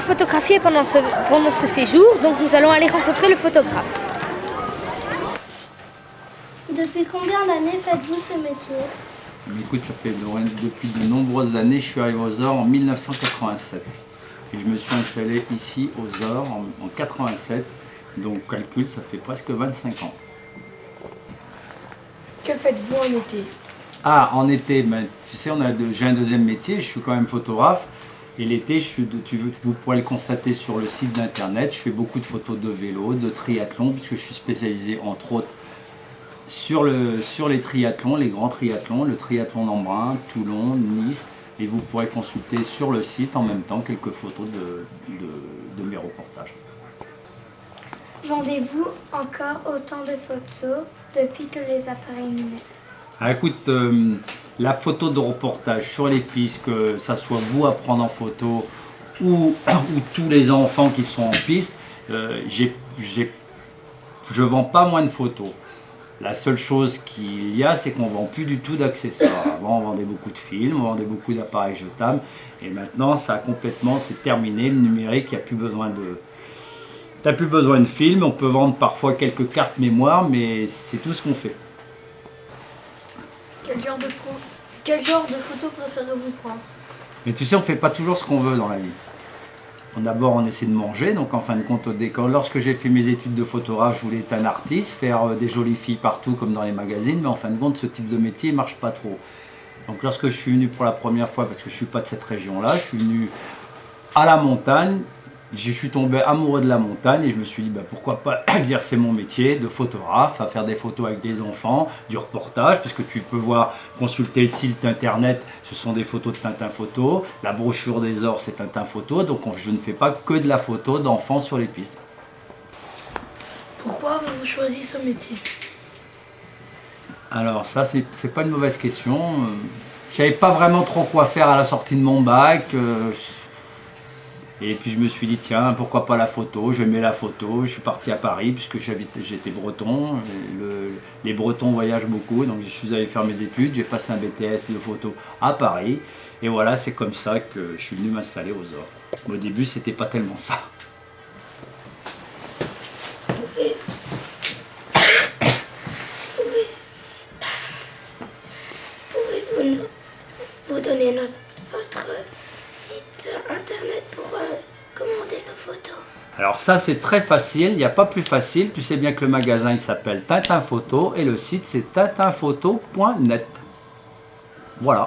été photographié pendant ce séjour, donc nous allons aller rencontrer le photographe. Depuis combien d'années faites-vous ce métier? Écoute, ça fait depuis de nombreuses années, je suis arrivé aux Ors en 1987. Et je me suis installé ici aux Ors en 87, donc calcul, ça fait presque 25 ans. Que faites-vous en été? Ah, en été, ben, tu sais, j'ai un deuxième métier, je suis quand même photographe. Et l'été, vous pourrez le constater sur le site d'internet, je fais beaucoup de photos de vélo, de triathlon, puisque je suis spécialisé entre autres sur les triathlons, les grands triathlons, le triathlon d'Embrun, Toulon, Nice, et vous pourrez consulter sur le site en même temps quelques photos de mes reportages. Vendez-vous encore autant de photos depuis que les appareils numériques? Ah, écoute, la photo de reportage sur les pistes, que ça soit vous à prendre en photo ou tous les enfants qui sont en piste, je vends pas moins de photos. La seule chose qu'il y a, c'est qu'on ne vend plus du tout d'accessoires. Avant, on vendait beaucoup de films, on vendait beaucoup d'appareils jetables. Et maintenant, c'est terminé. Le numérique, il n'y a plus besoin de... T'as plus besoin de films. On peut vendre parfois quelques cartes mémoire, mais c'est tout ce qu'on fait. Quel genre de photos préférez-vous prendre? Mais tu sais, on ne fait pas toujours ce qu'on veut dans la vie. D'abord, on essaie de manger, donc en fin de compte, lorsque j'ai fait mes études de photographe, je voulais être un artiste, faire des jolies filles partout comme dans les magazines, mais en fin de compte, ce type de métier ne marche pas trop. Donc lorsque je suis venu pour la première fois, parce que je ne suis pas de cette région-là, je suis venu à la montagne, je suis tombé amoureux de la montagne et je me suis dit pourquoi pas exercer mon métier de photographe, à faire des photos avec des enfants, du reportage, puisque tu peux consulter le site internet, ce sont des photos de Tintin Photo, la brochure des Ors c'est Tintin Photo, donc je ne fais pas que de la photo d'enfants sur les pistes. Pourquoi avez-vous choisi ce métier? Alors ça c'est pas une mauvaise question, je savais pas vraiment trop quoi faire à la sortie de mon bac. Et puis je me suis dit tiens, pourquoi pas la photo, j'aimais la photo, je suis parti à Paris puisque j'étais breton, les bretons voyagent beaucoup, donc je suis allé faire mes études, j'ai passé un BTS de photo à Paris, et voilà, c'est comme ça que je suis venu m'installer aux Ors. Au début c'était pas tellement ça. Pouvez-vous vous donner votre site internet pour commander nos photos? Alors ça c'est très facile, il n'y a pas plus facile, tu sais bien que le magasin il s'appelle Tintin Photo et le site c'est tintinphoto.net. Voilà.